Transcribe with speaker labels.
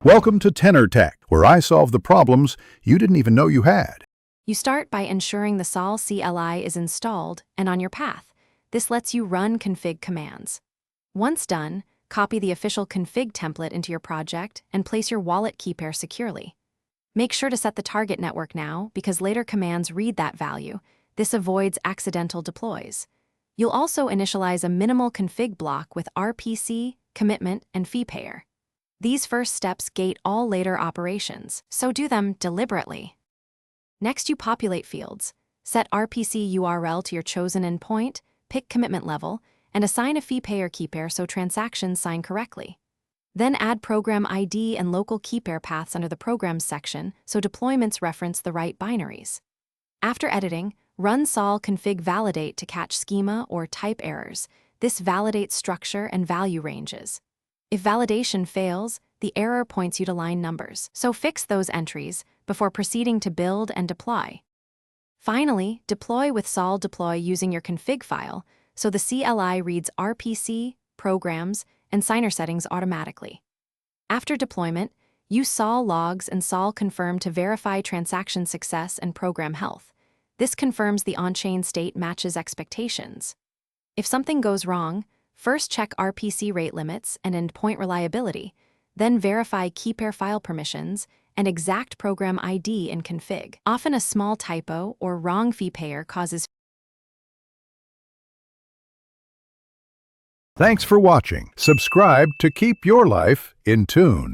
Speaker 1: Welcome to Tenor Tech, where I solve the problems you didn't even know you had.
Speaker 2: You start by ensuring the Sol CLI is installed and on your path. This lets you run config commands. Once done, copy the official config template into your project and place your wallet key pair securely. Make sure to set the target network now because later commands read that value. This avoids accidental deploys. You'll also initialize a minimal config block with RPC, commitment, and fee payer. These first steps gate all later operations, so do them deliberately. Next, you populate fields. Set RPC URL to your chosen endpoint, pick commitment level, and assign a fee payer key pair so transactions sign correctly. Then add program ID and local key pair paths under the Programs section so deployments reference the right binaries. After editing, run sol config validate to catch schema or type errors. This validates structure and value ranges. If validation fails, the error points you to line numbers, so fix those entries before proceeding to build and deploy. Finally, deploy with sol deploy using your config file so the CLI reads RPC, programs, and signer settings automatically. After deployment, use sol logs and sol confirm to verify transaction success and program health. This confirms the on-chain state matches expectations. If something goes wrong, first check RPC rate limits and endpoint reliability, then verify key pair file permissions and exact program ID in config. Often a small typo or wrong fee payer causes.
Speaker 1: Thanks for watching. Subscribe to keep your life in tune.